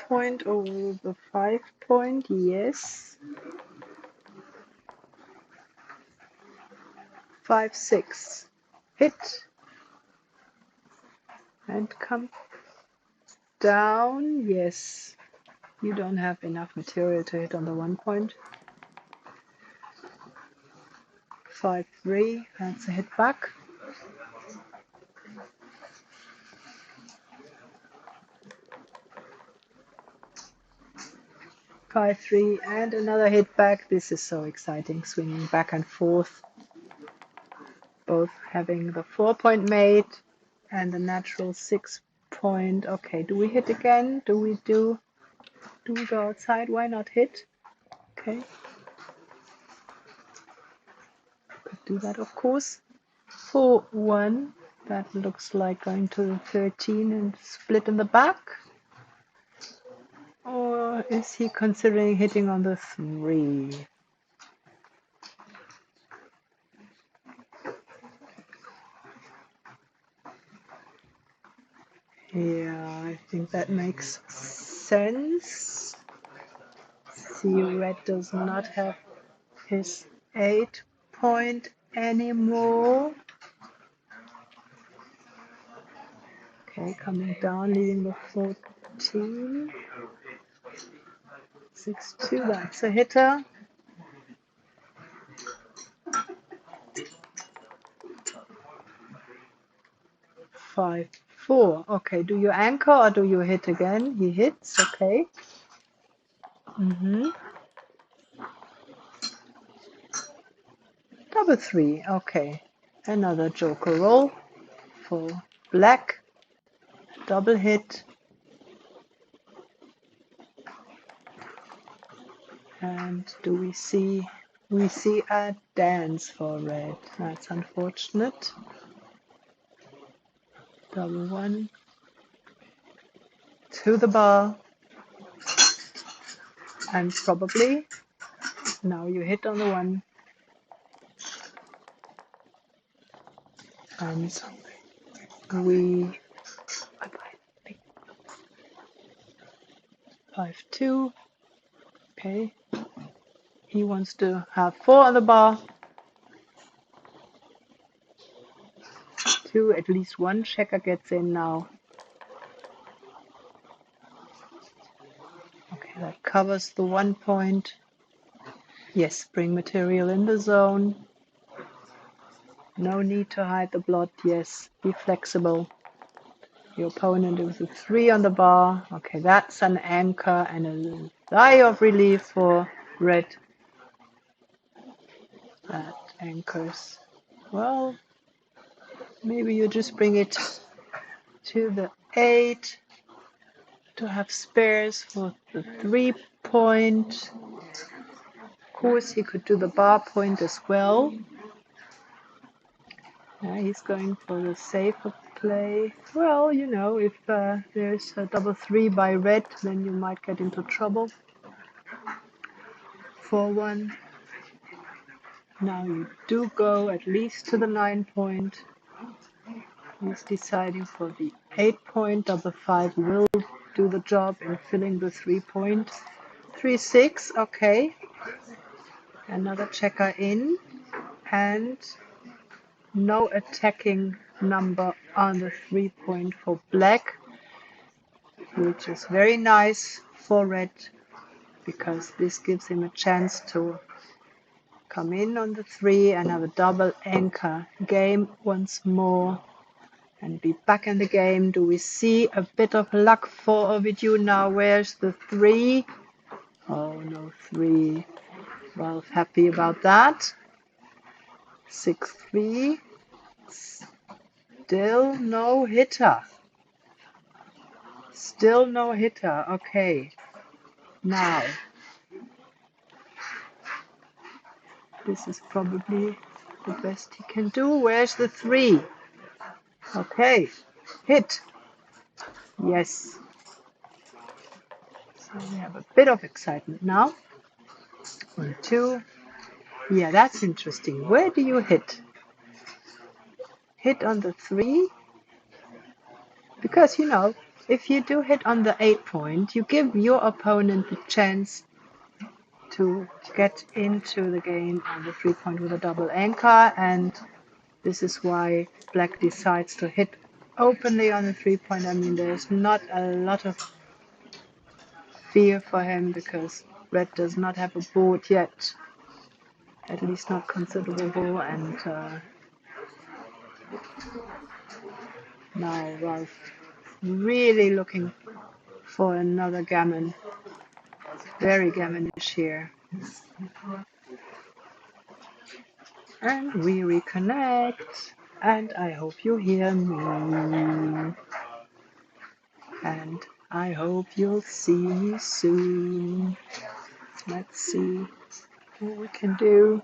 point over the 5 point. Yes. 5-6. Hit. And come down. Yes. You don't have enough material to hit on the 1 point. 5-3. That's a hit back. 5-3 and another hit back. This is so exciting, swinging back and forth. Both having the 4 point made and the natural 6 point. Okay, do we hit again? Do we go outside? Why not hit? Okay. Could do that, of course. 4-1. That looks like going to the 13 and split in the back. Or is he considering hitting on the 3? Yeah, I think that makes sense. See, red does not have his 8 point anymore. Okay, coming down, leading the 14. 6-2, that's a hitter. 5-4. Okay, do you anchor or do you hit again? He hits, okay. Double three, okay. Another joker roll for black. Double hit. And do we see a dance for red? That's unfortunate. Double one to the bar. And probably now you hit on the one. And we 5-2. Okay. He wants to have 4 on the bar. 2, at least one checker gets in now. Okay, that covers the 1 point. Yes, bring material in the zone. No need to hide the blot. Yes, be flexible. Your opponent is a 3 on the bar. Okay, that's an anchor and a sigh of relief for red. That anchors. Well, maybe you just bring it to the 8 to have spares for the 3 point. Of course, he could do the bar point as well. Yeah, he's going for the safer play. Well, you know, if there's a double 3 by red, then you might get into trouble. 4-1. Now you do go at least to the 9 point. He's deciding for the 8 point. Double 5 will do the job in filling the 3 point. 3-6, okay. Another checker in. And no attacking number on the 3 point for black, which is very nice for red because this gives him a chance to come in on the 3 and have a double anchor game once more and be back in the game. Do we see a bit of luck for Ovidiu now? Where's the 3? Oh, no 3. Well, happy about that. 6-3. Still no hitter. Still no hitter. Okay. Now, this is probably the best he can do. Where's the 3? Okay. Hit. Yes. So we have a bit of excitement now. 1, 2. Yeah, that's interesting. Where do you hit? Hit on the 3? Because, you know, if you do hit on the 8 point, you give your opponent the chance to get into the game on the 3 point with a double anchor, and this is why black decides to hit openly on the 3 point. I mean, there's not a lot of fear for him because red does not have a board yet, at least not considerable, and now Ralph really looking for another gammon. Very gammonish here. And we reconnect. And I hope you hear me. And I hope you'll see me soon. Let's see what we can do.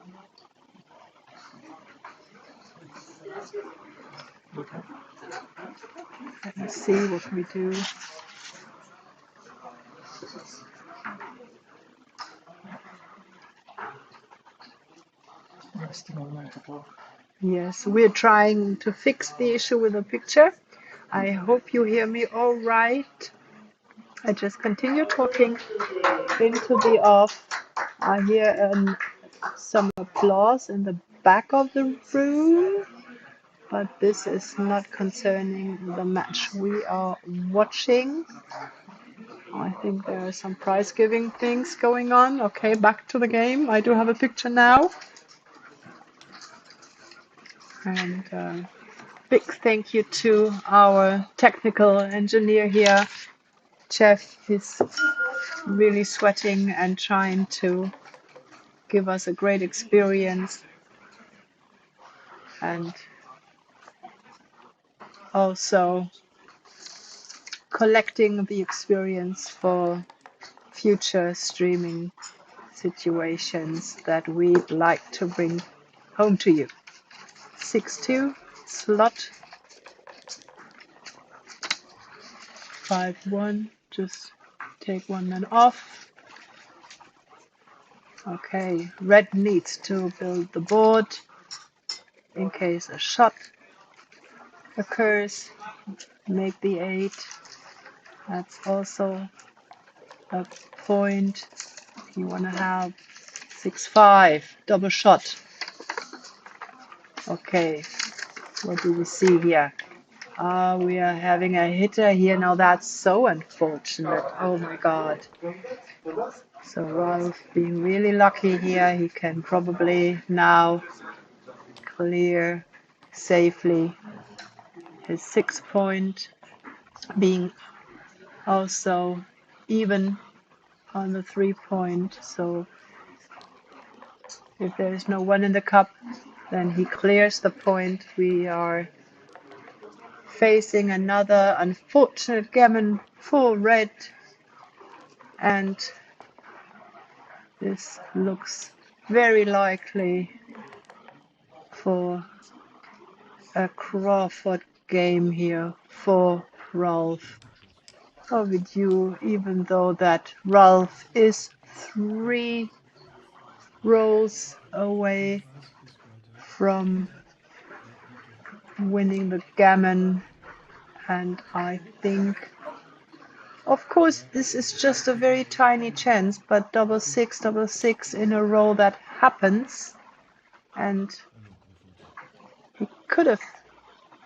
Let me see what we do. Yes, we're trying to fix the issue with the picture. I hope you hear me all right. I just continue talking into the off. I hear some applause in the back of the room, but this is not concerning the match we are watching. I think there are some prize giving things going on. Okay, back to the game. I do have a picture now. And big thank you to our technical engineer here, Jeff. He's really sweating and trying to give us a great experience and also collecting the experience for future streaming situations that we'd like to bring home to you. 6-2 slot 5-1, just take one man off. Okay, red needs to build the board in case a shot occurs. Make the 8. That's also a point. You want to have 6-5, double shot. Okay, what do we see here? We are having a hitter here. Now that's so unfortunate. Oh my God. So Ralph being really lucky here. He can probably now clear safely his 6 point, being also even on the 3 point. So if there is no one in the cup, then he clears the point. We are facing another unfortunate gammon for red, and this looks very likely for a Crawford game here for Ralph. Ovidiu, even though that Ralph is 3 rolls away from winning the gammon, and I think, of course, this is just a very tiny chance, but double six in a row that happens, and he could have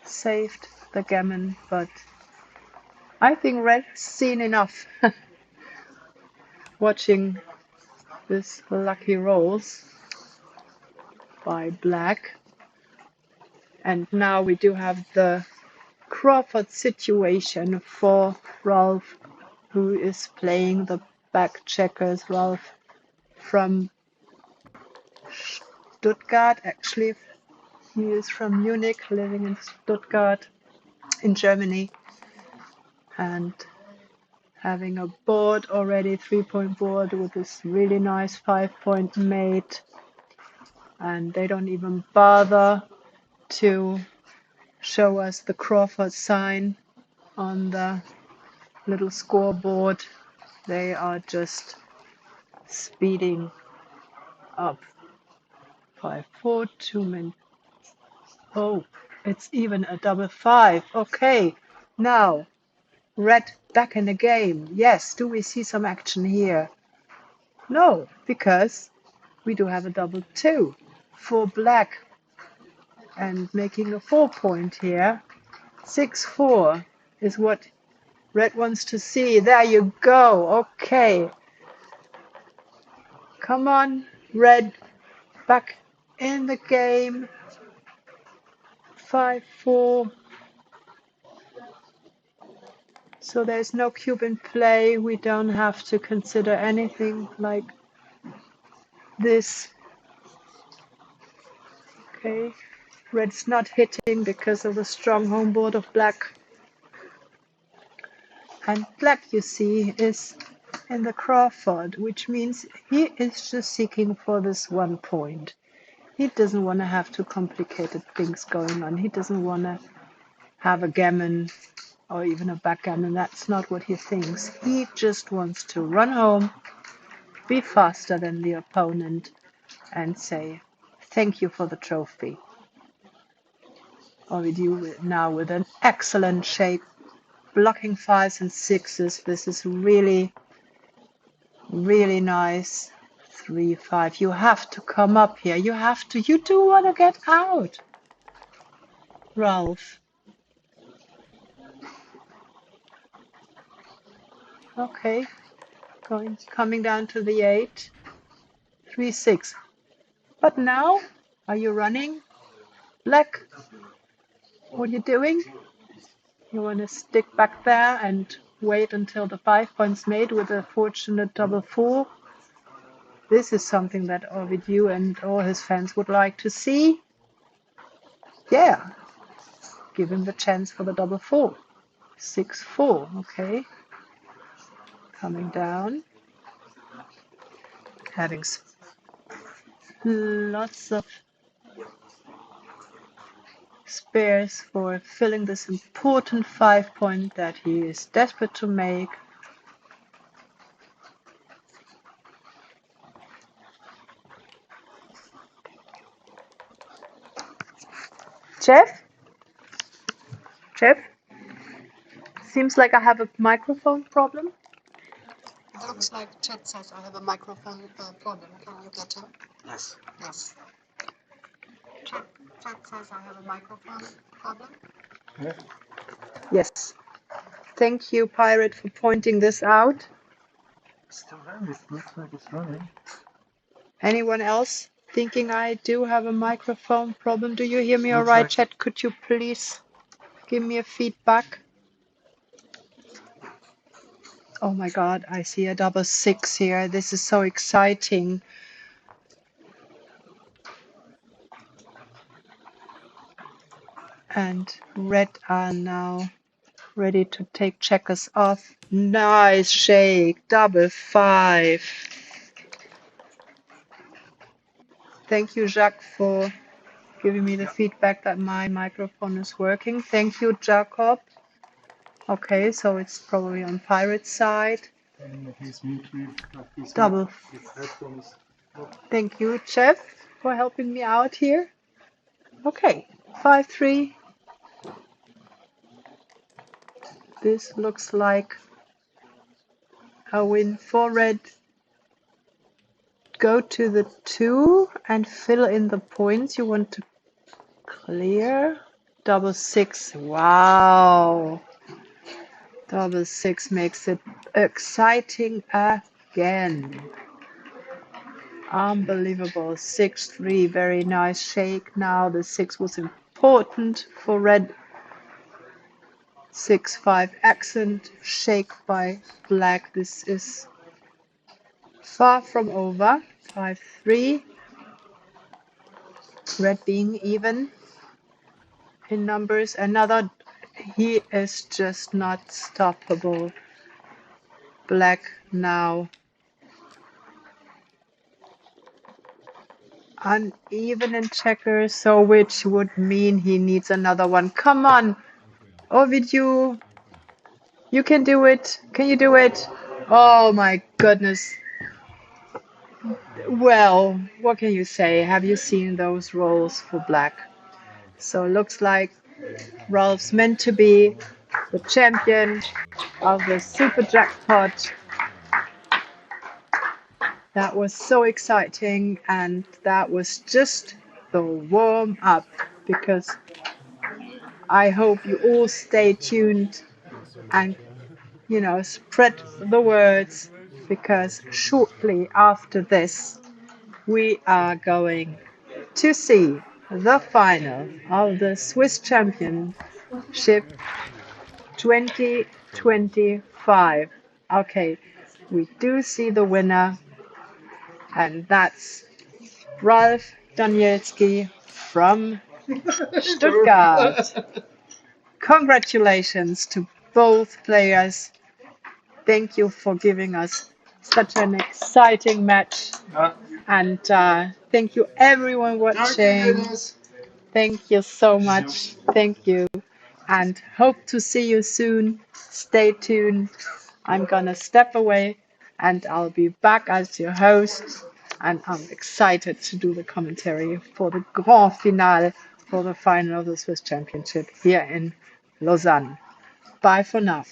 saved the gammon, but I think red's seen enough watching this lucky rolls by black. And now we do have the Crawford situation for Ralph, who is playing the back checkers. Ralph from Stuttgart, actually he is from Munich, living in Stuttgart in Germany, and having a board already, 3-point board with this really nice 5-point mate, and they don't even bother to show us the Crawford sign on the little scoreboard. They are just speeding up. 5-4, 2 men. Oh, it's even a double 5. Okay, now red back in the game. Yes, do we see some action here? No, because we do have a double 2 for black and making a 4-point here. 6-4 is what red wants to see. There you go. Okay. Come on, red. Back in the game. 5-4. So there's no cube in play. We don't have to consider anything like this. Okay. Red's not hitting because of the strong home board of black. And black, you see, is in the Crawford, which means he is just seeking for this 1 point. He doesn't want to have too complicated things going on. He doesn't want to have a gammon or even a backgammon. That's not what he thinks. He just wants to run home, be faster than the opponent, and say, thank you for the trophy. Ovidiu now with an excellent shake, blocking 5s and 6s. This is really, really nice. 3-5. You have to come up here. You have to. You do want to get out, Ralph. Okay, coming down to the 8. 3-6. But now, are you running? Black, what are you doing? You want to stick back there and wait until the 5 points made with a fortunate double 4? This is something that Ovidiu and all his fans would like to see. Yeah, give him the chance for the double 4. 6-4, okay. Coming down. Having lots of spares for filling this important 5 point that he is desperate to make. Jeff? Jeff? Seems like I have a microphone problem. It looks like Chet says I have a microphone problem. Can you get him? Yes. Yes. Chet says I have a microphone problem. Yeah. Yes. Thank you, Pirate, for pointing this out. It's still running. It looks like it's running. Anyone else thinking I do have a microphone problem? Do you hear me all Looks right, like Chet? Could you please give me a feedback? Oh my God, I see a double 6 here. This is so exciting. And red are now ready to take checkers off. Nice shake, double 5. Thank you, Jacques, for giving me the feedback that my microphone is working. Thank you, Jacob. Okay, so it's probably on Pirate's side. and he's muted. His Double. his headphone is not. Thank you, Jeff, for helping me out here. Okay, 5-3. This looks like a win for red. Go to the 2 and fill in the points you want to clear. Double 6. Wow. Double 6 makes it exciting again. Unbelievable. 6-3. Very nice shake. Now the 6 was important for red. 6-5. Excellent shake by black. This is far from over. 5-3. Red being even in numbers. Another, he is just not stoppable. Black now uneven in checkers, so which would mean he needs another one. Come on, Ovidiu, you can do it. Can you do it? Oh my goodness. Well, what can you say? Have you seen those rolls for black? So it looks like Ralph's meant to be the champion of the super jackpot. That was so exciting, and that was just the warm up, because I hope you all stay tuned and spread the words, because shortly after this we are going to see the final of the Swiss Championship 2025. Okay, we do see the winner, and that's Ralph Danielski from Stuttgart. Congratulations to both players. Thank you for giving us such an exciting match. And thank you, everyone watching. Thank you so much. Thank you. And hope to see you soon. Stay tuned. I'm gonna step away and I'll be back as your host. And I'm excited to do the commentary for the grand finale for the final of the Swiss Championship here in Lausanne. Bye for now.